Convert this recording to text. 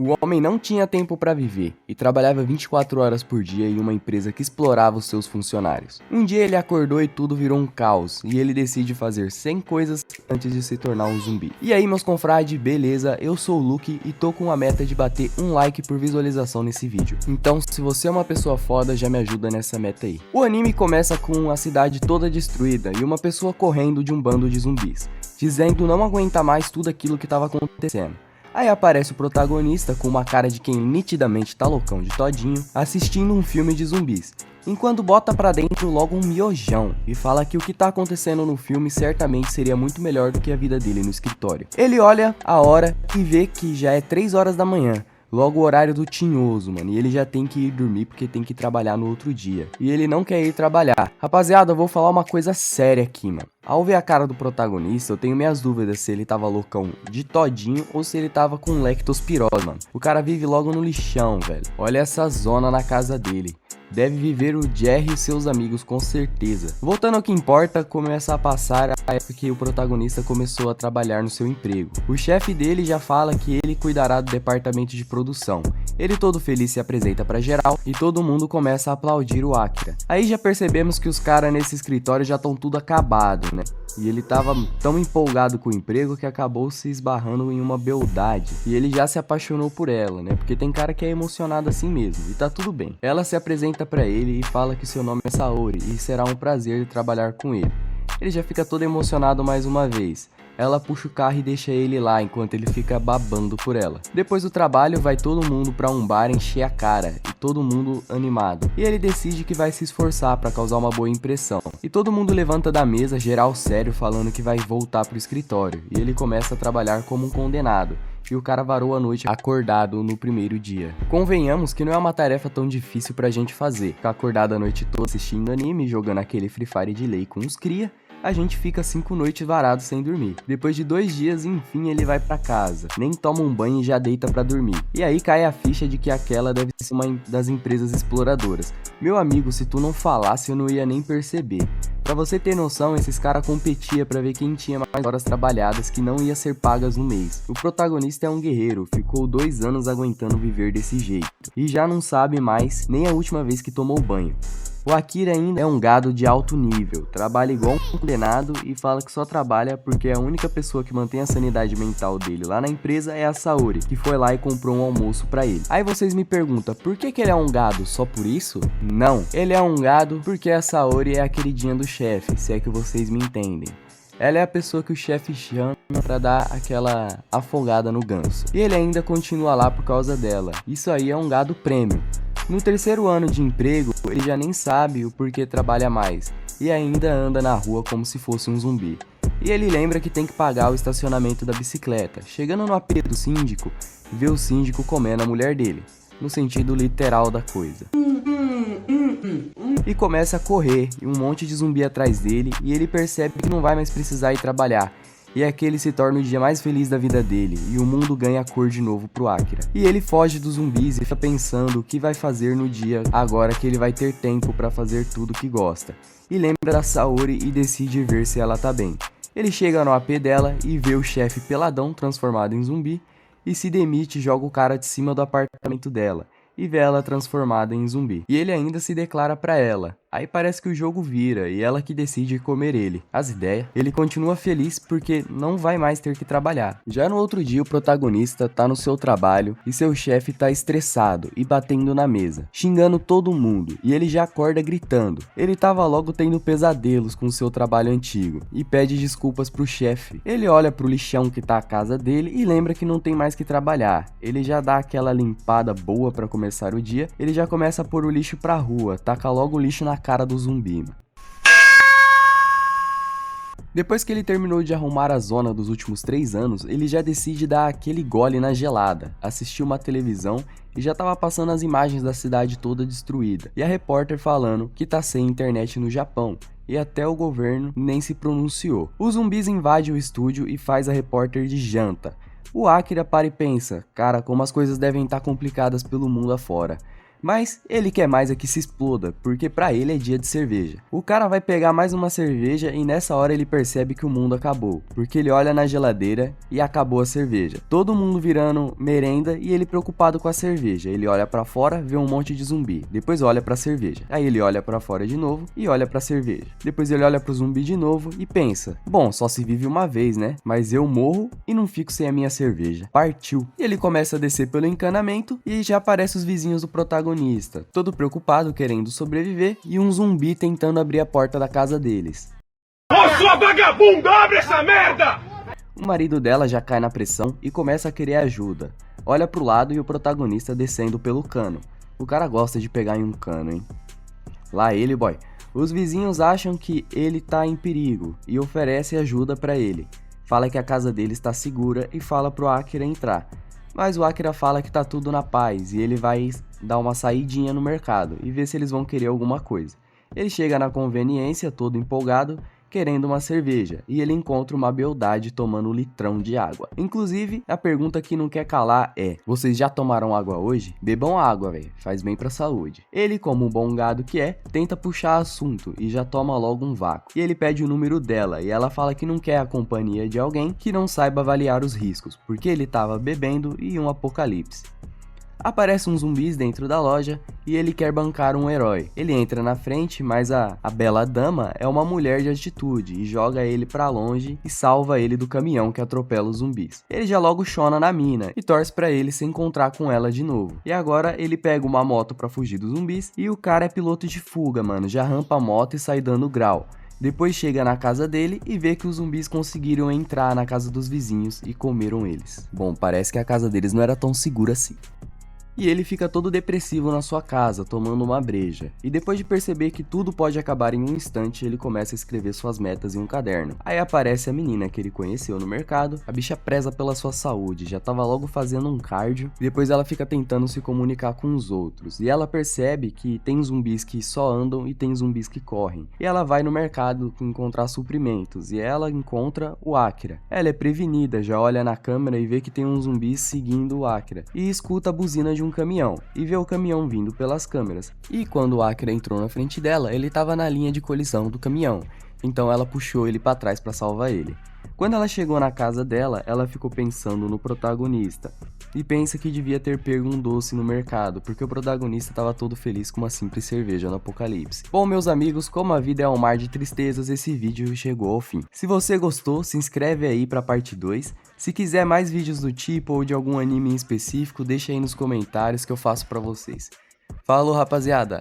O homem não tinha tempo para viver e trabalhava 24 horas por dia em uma empresa que explorava os seus funcionários. Um dia ele acordou e tudo virou um caos e ele decide fazer 100 coisas antes de se tornar um zumbi. E aí, meus confrades, beleza? Eu sou o Luke e tô com a meta de bater um like por visualização nesse vídeo. Então, se você é uma pessoa foda, já me ajuda nessa meta aí. O anime começa com a cidade toda destruída e uma pessoa correndo de um bando de zumbis, dizendo não aguentar mais tudo aquilo que estava acontecendo. Aí aparece o protagonista com uma cara de quem nitidamente tá loucão de todinho, assistindo um filme de zumbis, enquanto bota pra dentro logo um miojão e fala que o que tá acontecendo no filme certamente seria muito melhor do que a vida dele no escritório. Ele olha a hora e vê que já é 3 horas da manhã. Logo o horário do tinhoso, mano, e ele já tem que ir dormir porque tem que trabalhar no outro dia. E ele não quer ir trabalhar. Rapaziada, eu vou falar uma coisa séria aqui, mano. Ao ver a cara do protagonista, eu tenho minhas dúvidas se ele tava loucão de todinho ou se ele tava com lectospirose, mano. O cara vive logo no lixão, velho. Olha essa zona na casa dele. Deve viver o Jerry e seus amigos com certeza. Voltando ao que importa, começa a passar a época que o protagonista começou a trabalhar no seu emprego. O chefe dele já fala que ele cuidará do departamento de produção. Ele todo feliz se apresenta pra geral e todo mundo começa a aplaudir o Akira. Aí já percebemos que os caras nesse escritório já estão tudo acabado, né? E ele tava tão empolgado com o emprego que acabou se esbarrando em uma beldade. E ele já se apaixonou por ela, né? Porque tem cara que é emocionado assim mesmo, e tá tudo bem. Ela se apresenta pra ele e fala que seu nome é Saori e será um prazer trabalhar com ele. Ele já fica todo emocionado mais uma vez. Ela puxa o carro e deixa ele lá enquanto ele fica babando por ela. Depois do trabalho, vai todo mundo pra um bar encher a cara e todo mundo animado. E ele decide que vai se esforçar pra causar uma boa impressão. E todo mundo levanta da mesa, geral sério, falando que vai voltar pro escritório. E ele começa a trabalhar como um condenado. E o cara varou a noite acordado no primeiro dia. Convenhamos que não é uma tarefa tão difícil pra gente fazer. Ficar acordado a noite toda assistindo anime, jogando aquele Free Fire de lei com os cria. A gente fica 5 noites varado sem dormir. Depois de 2 dias, enfim, ele vai pra casa. Nem toma um banho e já deita pra dormir. E aí cai a ficha de que aquela deve ser uma das empresas exploradoras. Meu amigo, se tu não falasse, eu não ia nem perceber. Pra você ter noção, esses caras competiam pra ver quem tinha mais horas trabalhadas que não ia ser pagas no mês. O protagonista é um guerreiro, ficou 2 anos aguentando viver desse jeito. E já não sabe mais nem a última vez que tomou banho. O Akira ainda é um gado de alto nível, trabalha igual um condenado e fala que só trabalha porque a única pessoa que mantém a sanidade mental dele lá na empresa é a Saori, que foi lá e comprou um almoço pra ele. Aí vocês me perguntam, por que ele é um gado só por isso? Não, ele é um gado porque a Saori é a queridinha do chefe, se é que vocês me entendem. Ela é a pessoa que o chefe chama pra dar aquela afogada no ganso. E ele ainda continua lá por causa dela. Isso aí é um gado prêmio. No 3º ano de emprego, ele já nem sabe o porquê trabalha mais, e ainda anda na rua como se fosse um zumbi. E ele lembra que tem que pagar o estacionamento da bicicleta. Chegando no AP do síndico, vê o síndico comendo a mulher dele, no sentido literal da coisa. E começa a correr, e um monte de zumbi atrás dele, e ele percebe que não vai mais precisar ir trabalhar. E aquele se torna o dia mais feliz da vida dele, e o mundo ganha cor de novo pro Akira. E ele foge dos zumbis e fica pensando o que vai fazer no dia agora que ele vai ter tempo pra fazer tudo que gosta. E lembra da Saori e decide ver se ela tá bem. Ele chega no AP dela e vê o chefe peladão transformado em zumbi, e se demite e joga o cara de cima do apartamento dela, e vê ela transformada em zumbi. E ele ainda se declara pra ela. Aí parece que o jogo vira e ela que decide comer ele. As ideias. Ele continua feliz porque não vai mais ter que trabalhar. Já no outro dia o protagonista tá no seu trabalho e seu chefe tá estressado e batendo na mesa, xingando todo mundo, e ele já acorda gritando. Ele tava logo tendo pesadelos com seu trabalho antigo e pede desculpas pro chefe. Ele olha pro lixão que tá a casa dele e lembra que não tem mais que trabalhar. Ele já dá aquela limpada boa pra começar o dia. Ele já começa a pôr o lixo pra rua, taca logo o lixo na cara do zumbi. Depois que ele terminou de arrumar a zona dos últimos 3 anos, ele já decide dar aquele gole na gelada, assistiu uma televisão e já tava passando as imagens da cidade toda destruída, e a repórter falando que tá sem internet no Japão, e até o governo nem se pronunciou. Os zumbis invadem o estúdio e faz a repórter de janta. O Akira para e pensa, cara, como as coisas devem estar complicadas pelo mundo afora. Mas ele quer mais é que se exploda, porque pra ele é dia de cerveja. O cara vai pegar mais uma cerveja e nessa hora ele percebe que o mundo acabou, porque ele olha na geladeira e acabou a cerveja. Todo mundo virando merenda e ele preocupado com a cerveja. Ele olha pra fora, vê um monte de zumbi, depois olha pra cerveja. Aí ele olha pra fora de novo e olha pra cerveja. Depois ele olha pro zumbi de novo e pensa: bom, só se vive uma vez, né? Mas eu morro e não fico sem a minha cerveja. Partiu. E ele começa a descer pelo encanamento e já aparece os vizinhos do protagonista, todo preocupado, querendo sobreviver, e um zumbi tentando abrir a porta da casa deles. Ô sua vagabunda, abre essa merda! O marido dela já cai na pressão e começa a querer ajuda. Olha pro lado e o protagonista descendo pelo cano. O cara gosta de pegar em um cano, hein? Lá ele, boy. Os vizinhos acham que ele tá em perigo e oferecem ajuda pra ele. Fala que a casa dele está segura e fala pro Akira entrar. Mas o Akira fala que tá tudo na paz e ele vai dar uma saidinha no mercado e ver se eles vão querer alguma coisa. Ele chega na conveniência todo empolgado, querendo uma cerveja, e ele encontra uma beldade tomando um litrão de água. Inclusive, a pergunta que não quer calar é: vocês já tomaram água hoje? Bebam água, velho, faz bem pra saúde. Ele, como um bom gado que é, tenta puxar assunto e já toma logo um vácuo. E ele pede o número dela e ela fala que não quer a companhia de alguém que não saiba avaliar os riscos, porque ele tava bebendo e um apocalipse. Aparece um zumbis dentro da loja e ele quer bancar um herói. Ele entra na frente, mas a bela dama é uma mulher de atitude e joga ele pra longe e salva ele do caminhão que atropela os zumbis. Ele já logo chona na mina e torce pra ele se encontrar com ela de novo. E agora ele pega uma moto pra fugir dos zumbis e o cara é piloto de fuga, mano, já rampa a moto e sai dando grau. Depois chega na casa dele e vê que os zumbis conseguiram entrar na casa dos vizinhos e comeram eles. Bom, parece que a casa deles não era tão segura assim. E ele fica todo depressivo na sua casa, tomando uma breja. E depois de perceber que tudo pode acabar em um instante, ele começa a escrever suas metas em um caderno. Aí aparece a menina que ele conheceu no mercado, a bicha preza pela sua saúde, já tava logo fazendo um cardio, e depois ela fica tentando se comunicar com os outros. E ela percebe que tem zumbis que só andam e tem zumbis que correm. E ela vai no mercado encontrar suprimentos, e ela encontra o Akira. Ela é prevenida, já olha na câmera e vê que tem um zumbi seguindo o Akira, e escuta a buzina de um caminhão, e vê o caminhão vindo pelas câmeras. E quando o Akira entrou na frente dela, ele estava na linha de colisão do caminhão, então ela puxou ele para trás para salvar ele. Quando ela chegou na casa dela, ela ficou pensando no protagonista, e pensa que devia ter pego um doce no mercado, porque o protagonista estava todo feliz com uma simples cerveja no apocalipse. Bom, meus amigos, como a vida é um mar de tristezas, esse vídeo chegou ao fim. Se você gostou, se inscreve aí pra parte 2. Se quiser mais vídeos do tipo ou de algum anime em específico, deixa aí nos comentários que eu faço pra vocês. Falou, rapaziada!